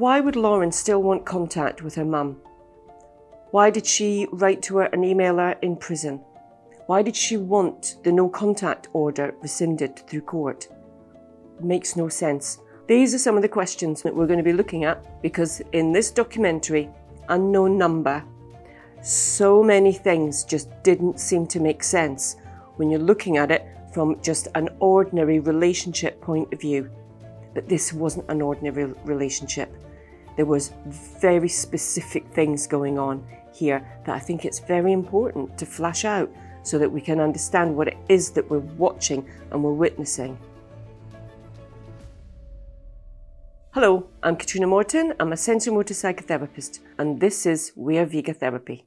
Why would Lauryn still want contact with her mum? Why did she write to her and email her in prison? Why did she want the no contact order rescinded through court? It makes no sense. These are some of the questions that we're going to be looking at, because in this documentary, Unknown Number, so many things just didn't seem to make sense when you're looking at it from just an ordinary relationship point of view. But this wasn't an ordinary relationship. There was very specific things going on here that I think it's very important to flash out so that we can understand what it is that we're watching and we're witnessing. Hello, I'm Katrina Morton. I'm a sensory-motor psychotherapist, and this is We Are Vega Therapy.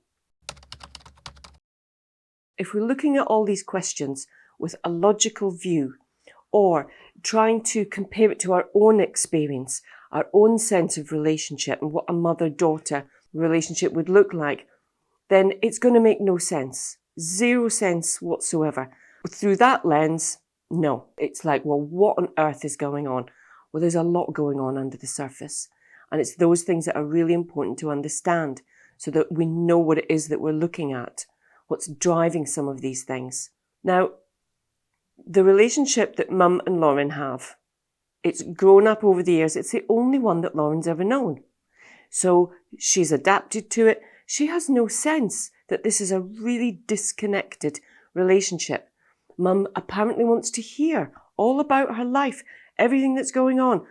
If we're looking at all these questions with a logical view, or trying to compare it to our own experience, our own sense of relationship and what a mother-daughter relationship would look like, then it's going to make no sense. Zero sense whatsoever. Through that lens, no. It's like, well, what on earth is going on? Well, there's a lot going on under the surface. And it's those things that are really important to understand so that we know what it is that we're looking at, what's driving some of these things. Now, the relationship that Mum and Lauryn have, it's grown up over the years. It's the only one that Lauryn's ever known. So she's adapted to it. She has no sense that this is a really disconnected relationship. Mum apparently wants to hear all about her life, everything that's going on,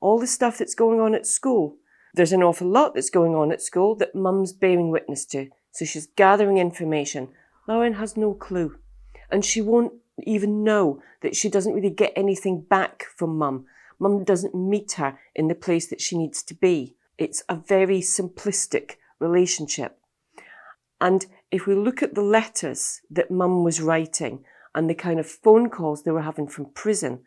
all the stuff that's going on at school. There's an awful lot that's going on at school that Mum's bearing witness to. So she's gathering information. Lauryn has no clue. And she won't even know that she doesn't really get anything back from Mum. Mum doesn't meet her in the place that she needs to be. It's a very simplistic relationship. And if we look at the letters that Mum was writing and the kind of phone calls they were having from prison,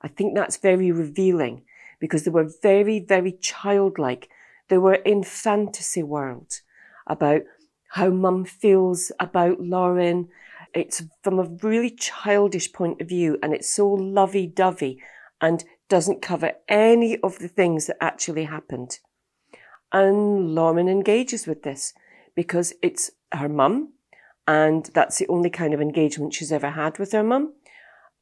I think that's very revealing, because they were very, very childlike. They were in fantasy world about how Mum feels about Lauryn. It's from a really childish point of view, and it's so lovey-dovey and doesn't cover any of the things that actually happened. And Lauryn engages with this because it's her mum, and that's the only kind of engagement she's ever had with her mum.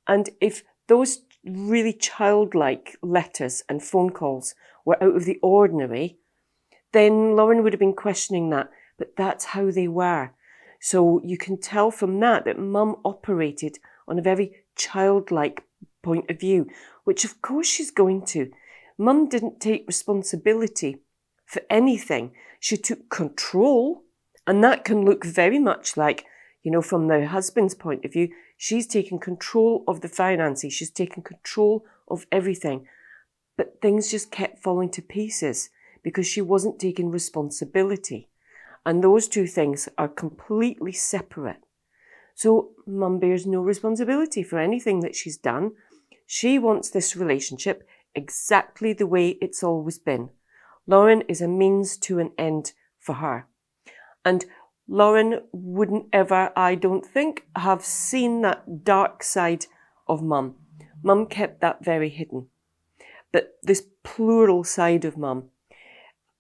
And if those really childlike letters and phone calls were out of the ordinary, then Lauryn would have been questioning that. But that's how they were. So you can tell from that Mum operated on a very childlike point of view, which of course she's going to. Mum didn't take responsibility for anything. She took control, and that can look very much like, from the husband's point of view, she's taken control of the finances, she's taken control of everything. But things just kept falling to pieces because she wasn't taking responsibility. And those two things are completely separate. So Mum bears no responsibility for anything that she's done. She wants this relationship exactly the way it's always been. Lauryn is a means to an end for her. And Lauryn wouldn't ever, I don't think, have seen that dark side of Mum. Mum kept that very hidden. But this plural side of Mum,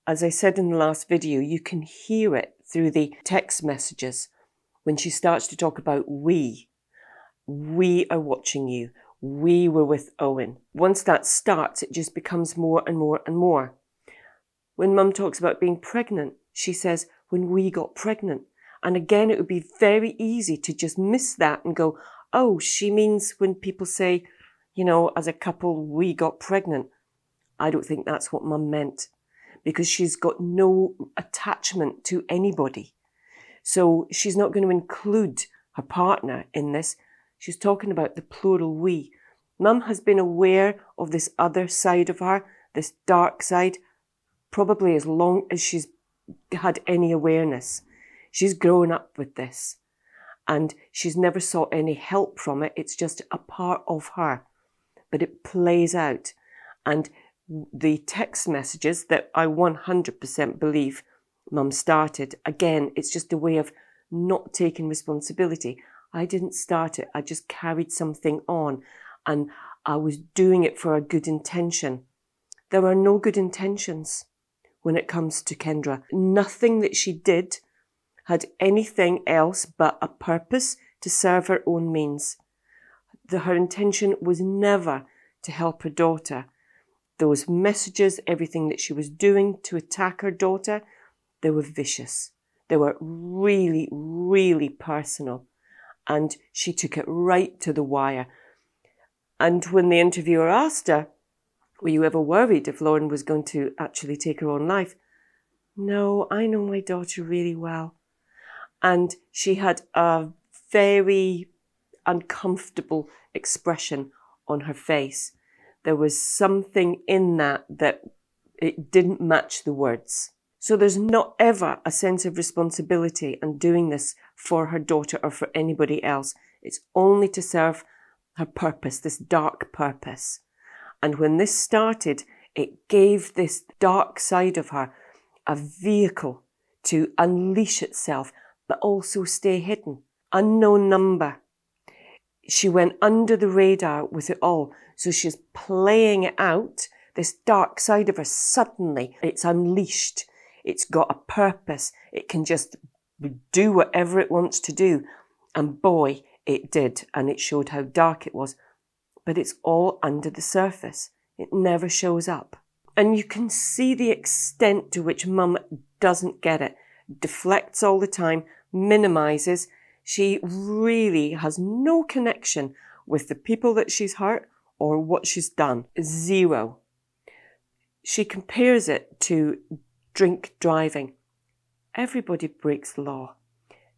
as I said in the last video, you can hear it through the text messages when she starts to talk about we. We are watching you. We were with Owen. Once that starts, it just becomes more and more and more. When Mum talks about being pregnant, she says, when we got pregnant. And again, it would be very easy to just miss that and go, oh, she means when people say, as a couple, we got pregnant. I don't think that's what Mum meant, because she's got no attachment to anybody. So she's not going to include her partner in this. She's talking about the plural we. Mum has been aware of this other side of her, this dark side, probably as long as she's had any awareness. She's grown up with this, and she's never sought any help from it. It's just a part of her, but it plays out. And the text messages that I 100% believe Mum started, again, it's just a way of not taking responsibility. I didn't start it. I just carried something on, and I was doing it for a good intention. There are no good intentions when it comes to Kendra. Nothing that she did had anything else but a purpose to serve her own means. Her intention was never to help her daughter. Those messages, everything that she was doing to attack her daughter, they were vicious. They were really, really personal. And she took it right to the wire. And when the interviewer asked her, were you ever worried if Lauryn was going to actually take her own life? No, I know my daughter really well. And she had a very uncomfortable expression on her face. There was something in that it didn't match the words. So there's not ever a sense of responsibility in doing this for her daughter or for anybody else. It's only to serve her purpose, this dark purpose. And when this started, it gave this dark side of her a vehicle to unleash itself, but also stay hidden. Unknown number. She went under the radar with it all. So she's playing it out. This dark side of her, suddenly it's unleashed. It's got a purpose. It can just do whatever it wants to do. And boy, it did. And it showed how dark it was. But it's all under the surface. It never shows up. And you can see the extent to which Mum doesn't get it. Deflects all the time, minimises. She really has no connection with the people that she's hurt or what she's done. Zero. She compares it to drink driving. Everybody breaks the law.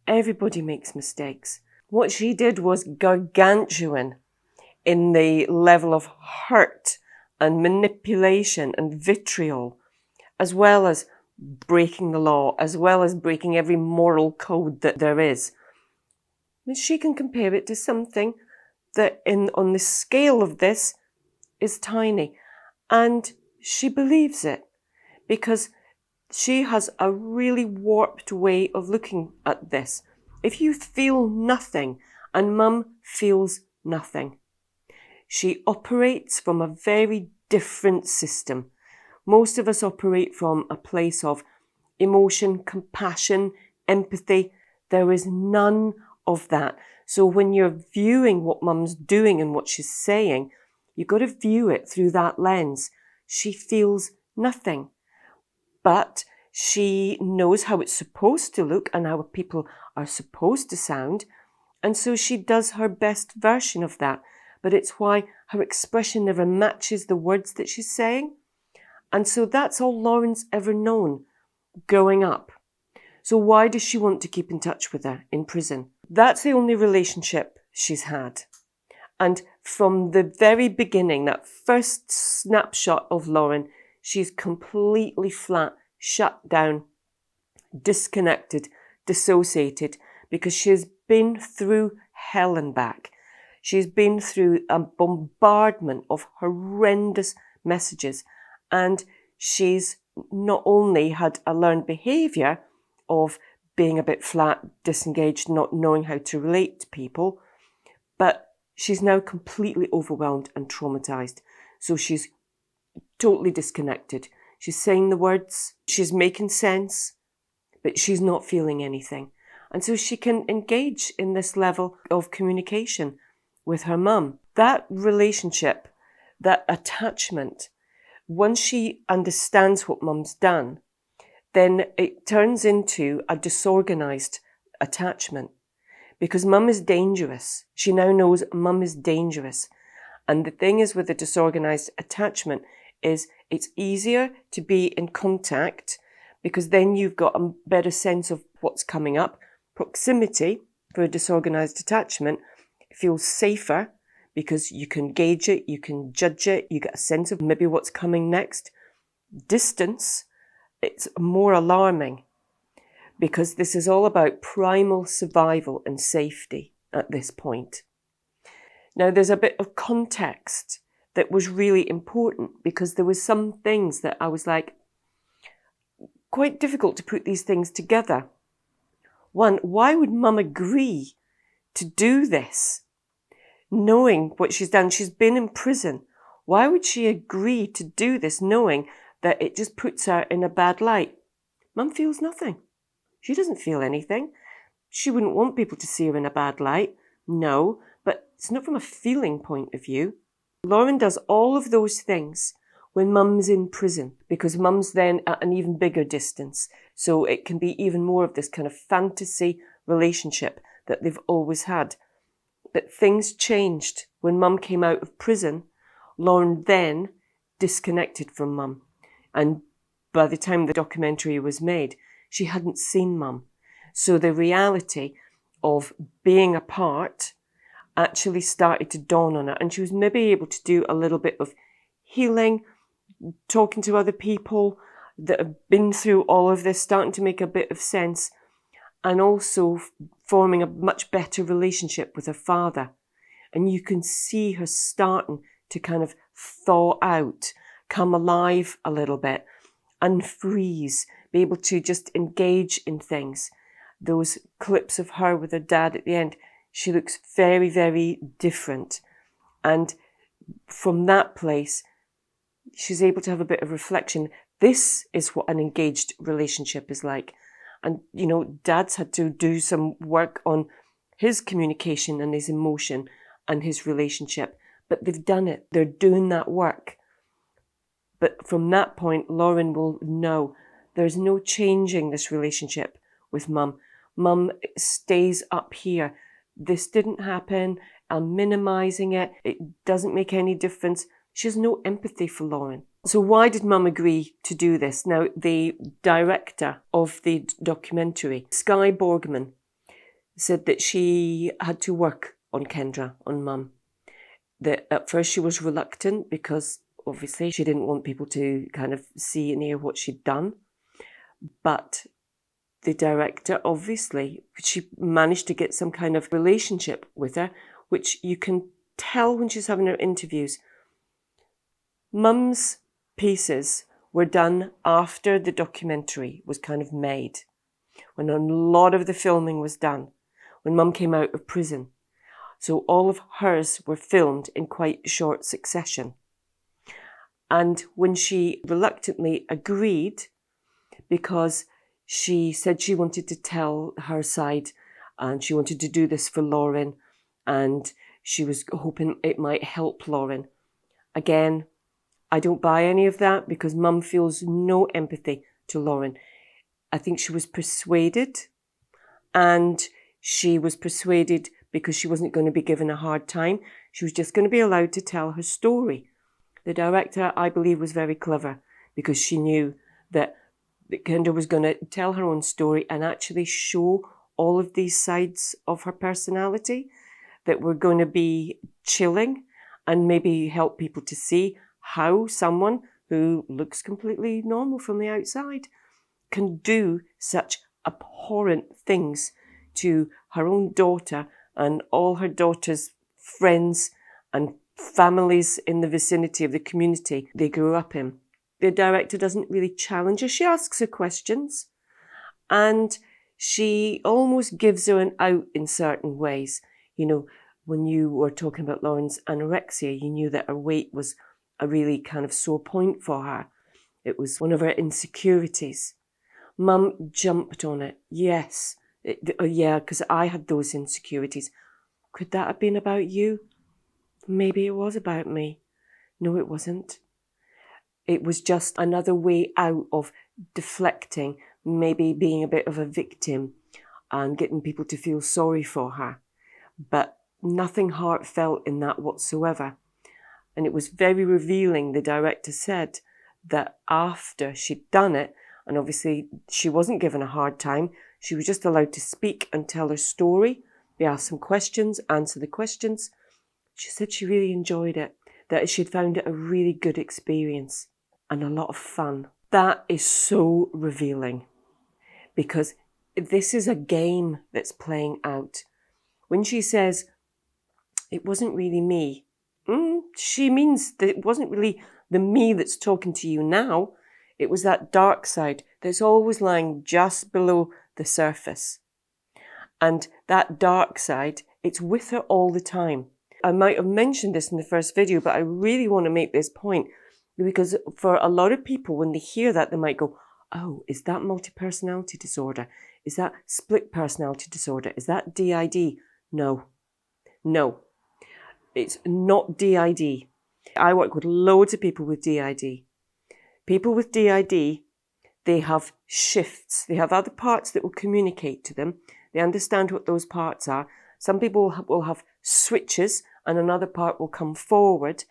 Everybody makes mistakes. What she did was gargantuan in the level of hurt and manipulation and vitriol, as well as breaking the law, as well as breaking every moral code that there is. And she can compare it to something that on the scale of this is tiny. And she believes it because she has a really warped way of looking at this. If you feel nothing and Mum feels nothing, she operates from a very different system. Most of us operate from a place of emotion, compassion, empathy. There is none of that. So when you're viewing what Mum's doing and what she's saying, you've got to view it through that lens. She feels nothing, but she knows how it's supposed to look and how people are supposed to sound. And so she does her best version of that. But it's why her expression never matches the words that she's saying. And so that's all Lauryn's ever known growing up. So why does she want to keep in touch with her in prison? That's the only relationship she's had. And from the very beginning, that first snapshot of Lauryn, she's completely flat, shut down, disconnected, dissociated, because she's been through hell and back. She's been through a bombardment of horrendous messages, and she's not only had a learned behaviour of being a bit flat, disengaged, not knowing how to relate to people, but she's now completely overwhelmed and traumatised. So she's totally disconnected. She's saying the words, she's making sense, but she's not feeling anything. And so she can engage in this level of communication with her mum. That relationship, that attachment, once she understands what Mum's done, then it turns into a disorganised attachment. Because Mum is dangerous. She now knows Mum is dangerous. And the thing is with a disorganised attachment is it's easier to be in contact because then you've got a better sense of what's coming up. Proximity for a disorganised attachment feels safer because you can gauge it, you can judge it, you get a sense of maybe what's coming next. Distance, it's more alarming because this is all about primal survival and safety at this point. Now, there's a bit of context that was really important because there was some things that I was like, quite difficult to put these things together. One, why would Mum agree to do this? Knowing what she's done, she's been in prison. Why would she agree to do this knowing that it just puts her in a bad light? Mum feels nothing. She doesn't feel anything. She wouldn't want people to see her in a bad light. No, but it's not from a feeling point of view. Lauryn does all of those things when Mum's in prison, because Mum's then at an even bigger distance. So it can be even more of this kind of fantasy relationship that they've always had. But things changed. When Mum came out of prison, Lauryn then disconnected from Mum. And by the time the documentary was made, she hadn't seen Mum. So the reality of being apart actually started to dawn on her. And she was maybe able to do a little bit of healing, talking to other people that have been through all of this, starting to make a bit of sense, and also forming a much better relationship with her father. And you can see her starting to kind of thaw out, come alive a little bit, unfreeze, be able to just engage in things. Those clips of her with her dad at the end, she looks very, very different. And from that place, she's able to have a bit of reflection. This is what an engaged relationship is like. And, you know, Dad's had to do some work on his communication and his emotion and his relationship. But they've done it. They're doing that work. But from that point, Lauryn will know there's no changing this relationship with Mum. Mum stays up here. This didn't happen. I'm minimising it. It doesn't make any difference. She has no empathy for Lauryn. So why did Mum agree to do this? Now, the director of the documentary, Skye Borgman, said that she had to work on Kendra, on Mum. That at first she was reluctant because obviously she didn't want people to kind of see and hear what she'd done. But the director, obviously, she managed to get some kind of relationship with her, which you can tell when she's having her interviews. Mum's pieces were done after the documentary was kind of made, when a lot of the filming was done, when Mum came out of prison. So all of hers were filmed in quite short succession. And when she reluctantly agreed, because she said she wanted to tell her side and she wanted to do this for Lauryn and she was hoping it might help Lauryn. Again, I don't buy any of that because Mum feels no empathy to Lauryn. I think she was persuaded, and she was persuaded because she wasn't going to be given a hard time. She was just going to be allowed to tell her story. The director, I believe, was very clever because she knew that Kendra was going to tell her own story and actually show all of these sides of her personality that were going to be chilling and maybe help people to see how someone who looks completely normal from the outside can do such abhorrent things to her own daughter and all her daughter's friends and families in the vicinity of the community they grew up in. The director doesn't really challenge her. She asks her questions and she almost gives her an out in certain ways. You know, when you were talking about Lauryn's anorexia, you knew that her weight was a really kind of sore point for her. It was one of her insecurities. Mum jumped on it. Yes. Yeah, because I had those insecurities. Could that have been about you? Maybe it was about me. No, it wasn't. It was just another way out of deflecting, maybe being a bit of a victim and getting people to feel sorry for her. But nothing heartfelt in that whatsoever. And it was very revealing, the director said, that after she'd done it, and obviously she wasn't given a hard time, she was just allowed to speak and tell her story, be asked some questions, answer the questions. She said she really enjoyed it, that she'd found it a really good experience and a lot of fun. That is so revealing because this is a game that's playing out. When she says, it wasn't really me, she means that it wasn't really the me that's talking to you now. It was that dark side that's always lying just below the surface. And that dark side, it's with her all the time. I might have mentioned this in the first video, but I really want to make this point, because for a lot of people, when they hear that, they might go, oh, is that multi-personality disorder? Is that split personality disorder? Is that DID? No, it's not DID. I work with loads of people with DID. People with DID, they have shifts. They have other parts that will communicate to them. They understand what those parts are. Some people will have switches and another part will come forward,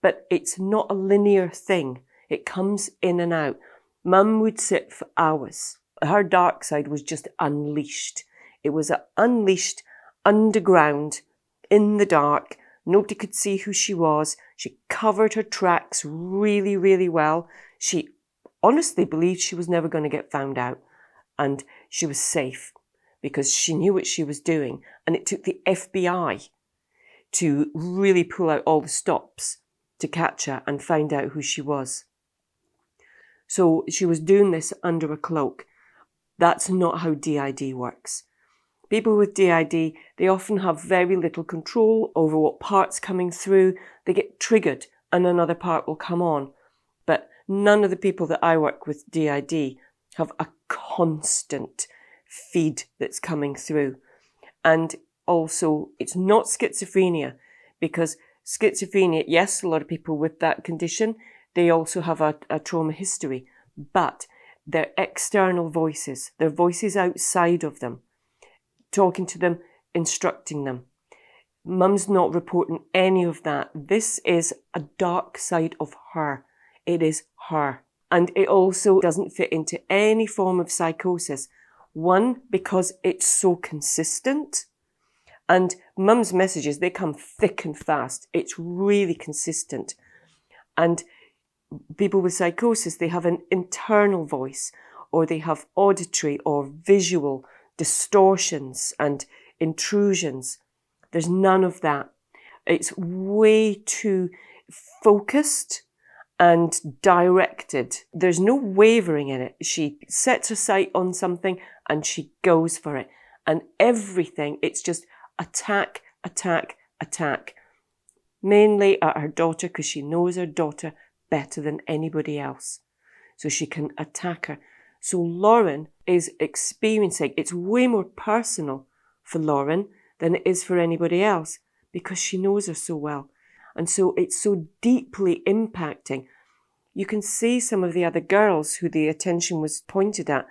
but it's not a linear thing. It comes in and out. Mum would sit for hours. Her dark side was just unleashed. It was unleashed underground, in the dark. Nobody could see who she was. She covered her tracks really, really well. She honestly believed she was never going to get found out, and she was safe because she knew what she was doing. And it took the FBI to really pull out all the stops to catch her and find out who she was. So she was doing this under a cloak. That's not how DID works. People with DID, they often have very little control over what part's coming through. They get triggered and another part will come on. But none of the people that I work with DID have a constant feed that's coming through. And also, it's not schizophrenia, because schizophrenia, yes, a lot of people with that condition, they also have a trauma history, but they're external voices. They're voices outside of them, talking to them, instructing them. Mum's not reporting any of that. This is a dark side of her. It is her. And it also doesn't fit into any form of psychosis. One, because it's so consistent. And Mum's messages, they come thick and fast. It's really consistent. And people with psychosis, they have an internal voice, or they have auditory or visual distortions and intrusions. There's none of that. It's way too focused and directed. There's no wavering in it. She sets her sight on something and she goes for it. And everything, it's just attack, attack, attack. Mainly at her daughter, because she knows her daughter better than anybody else. So she can attack her. So Lauryn is experiencing, it's way more personal for Lauryn than it is for anybody else, because she knows her so well. And so it's so deeply impacting. You can see some of the other girls who the attention was pointed at,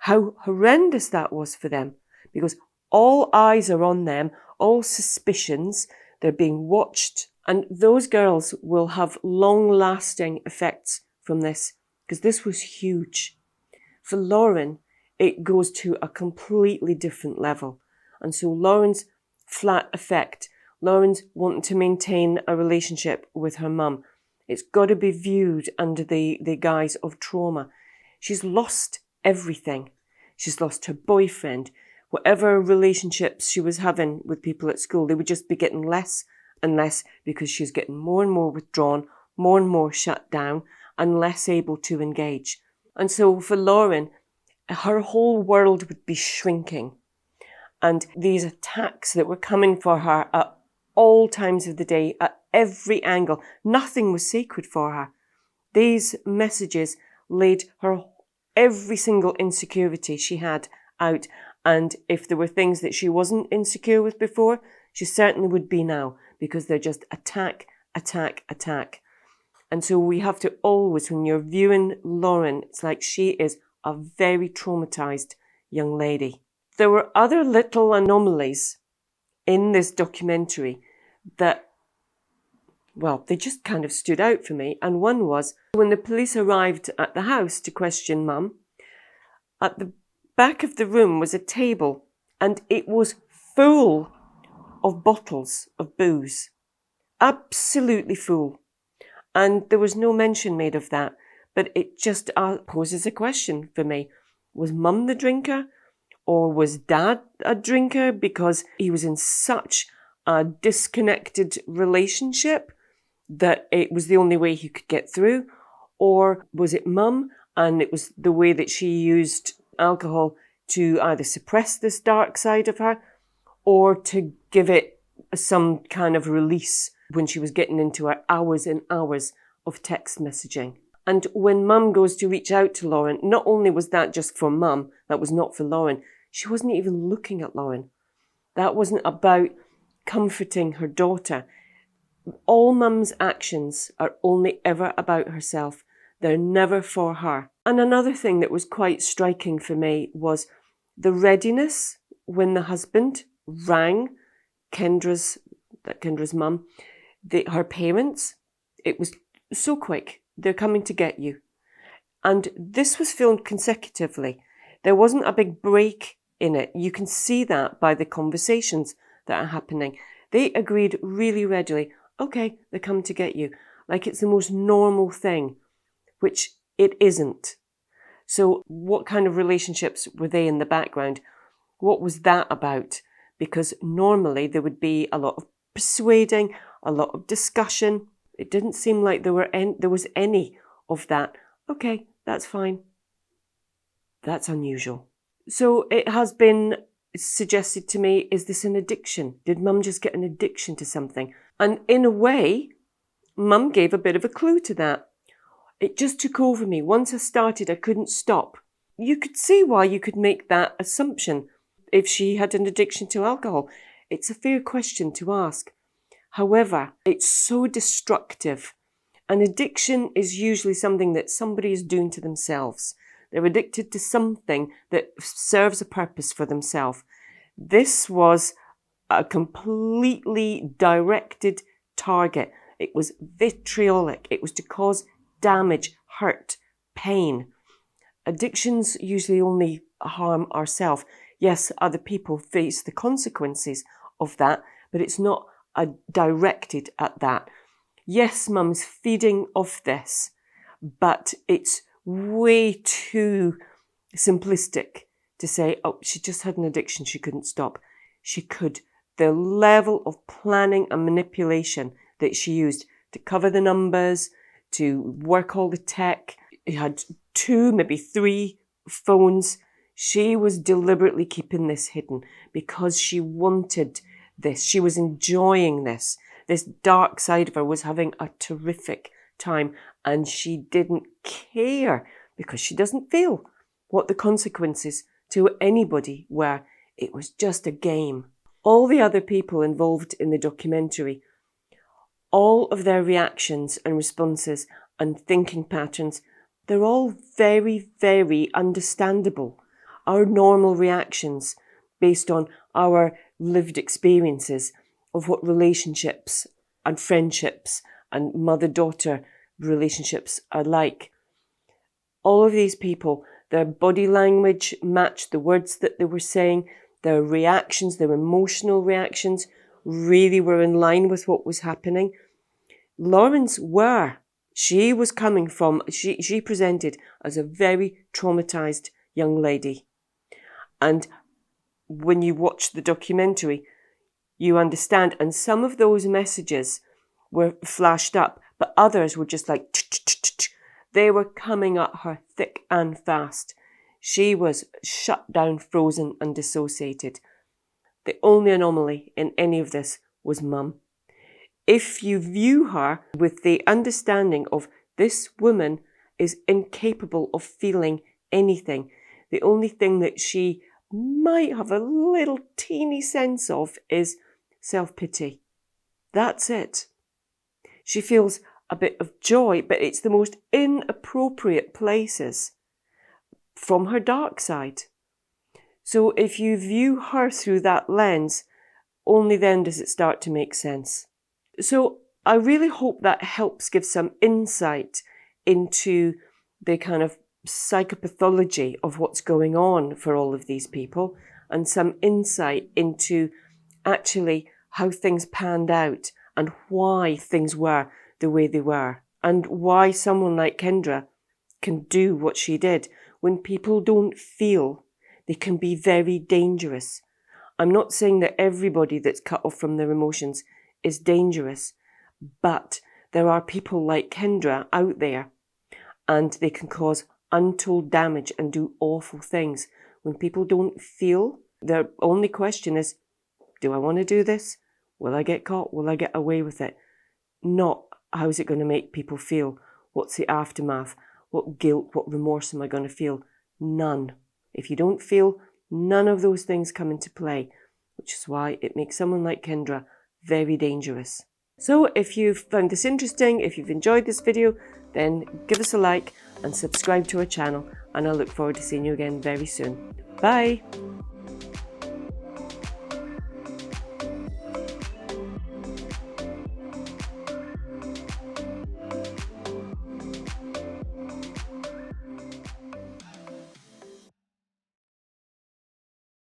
how horrendous that was for them, because all eyes are on them, all suspicions, they're being watched. And those girls will have long-lasting effects from this, because this was huge. For Lauryn, it goes to a completely different level. And so Lauryn's flat effect, Lauryn's wanting to maintain a relationship with her mum, it's got to be viewed under the guise of trauma. She's lost everything. She's lost her boyfriend. Whatever relationships she was having with people at school, they would just be getting less and less, because she's getting more and more withdrawn, more and more shut down, and less able to engage. And so for Lauryn, her whole world would be shrinking. And these attacks that were coming for her at all times of the day, at every angle, nothing was sacred for her. These messages laid her every single insecurity she had out. And if there were things that she wasn't insecure with before, she certainly would be now, because they're just attack, attack, attack. And so we have to always, when you're viewing Lauryn, it's like she is a very traumatized young lady. There were other little anomalies in this documentary that, well, they just kind of stood out for me. And one was when the police arrived at the house to question Mum, at the back of the room was a table and it was full of bottles of booze. Absolutely full. And there was no mention made of that. But it just poses a question for me. Was Mum the drinker? Or was Dad a drinker because he was in such a disconnected relationship that it was the only way he could get through? Or was it Mum and it was the way that she used alcohol to either suppress this dark side of her or to give it some kind of release when she was getting into her hours and hours of text messaging. And when Mum goes to reach out to Lauryn, not only was that just for Mum, that was not for Lauryn, she wasn't even looking at Lauryn. That wasn't about comforting her daughter. All Mum's actions are only ever about herself. They're never for her. And another thing that was quite striking for me was the readiness when the husband rang Kendra's mum, her parents. It was so quick. They're coming to get you. And this was filmed consecutively. There wasn't a big break in it. You can see that by the conversations that are happening. They agreed really readily, okay, they're coming to get you. Like it's the most normal thing, which it isn't. So what kind of relationships were they in the background? What was that about? Because normally there would be a lot of persuading, a lot of discussion. It didn't seem like there was any of that. Okay, that's fine. That's unusual. So it has been suggested to me, is this an addiction? Did Mum just get an addiction to something? And in a way, Mum gave a bit of a clue to that. It just took over me. Once I started, I couldn't stop. You could see why you could make that assumption if she had an addiction to alcohol. It's a fair question to ask. However, it's so destructive. An addiction is usually something that somebody is doing to themselves. They're addicted to something that serves a purpose for themselves. This was a completely directed target. It was vitriolic. It was to cause damage, hurt, pain. Addictions usually only harm ourselves. Yes, other people face the consequences of that, but it's not directed at that. Yes, Mum's feeding off this, but it's way too simplistic to say, oh, she just had an addiction, she couldn't stop. She could. The level of planning and manipulation that she used to cover the numbers, to work all the tech. He had 2, maybe 3 phones. She was deliberately keeping this hidden because she wanted this. She was enjoying this. This dark side of her was having a terrific time, and she didn't care because she doesn't feel what the consequences to anybody were. It was just a game. All the other people involved in the documentary, all of their reactions and responses and thinking patterns, they're all very, very understandable. Our normal reactions based on our lived experiences of what relationships and friendships and mother-daughter relationships are like. All of these people, their body language matched the words that they were saying, their reactions, their emotional reactions really were in line with what was happening. Lauryn's were. She was coming from, she presented as a very traumatized young lady. And when you watch the documentary, you understand. And some of those messages were flashed up, but others were just like, they were coming at her thick and fast. She was shut down, frozen and dissociated. The only anomaly in any of this was Mum. If you view her with the understanding of this woman is incapable of feeling anything, the only thing that she might have a little teeny sense of is self-pity. That's it. She feels a bit of joy, but it's the most inappropriate places from her dark side. So if you view her through that lens, only then does it start to make sense. So I really hope that helps give some insight into the kind of psychopathology of what's going on for all of these people, and some insight into actually how things panned out and why things were the way they were, and why someone like Kendra can do what she did. When people don't feel, they can be very dangerous. I'm not saying that everybody that's cut off from their emotions is dangerous, but there are people like Kendra out there, and they can cause untold damage and do awful things. When people don't feel, their only question is, do I want to do this? Will I get caught? Will I get away with it? Not how's it going to make people feel? What's the aftermath? What guilt, what remorse am I going to feel? None. If you don't feel, none of those things come into play, which is why it makes someone like Kendra very dangerous. So if you've found this interesting, if you've enjoyed this video, then give us a like and subscribe to our channel, and I look forward to seeing you again very soon. Bye!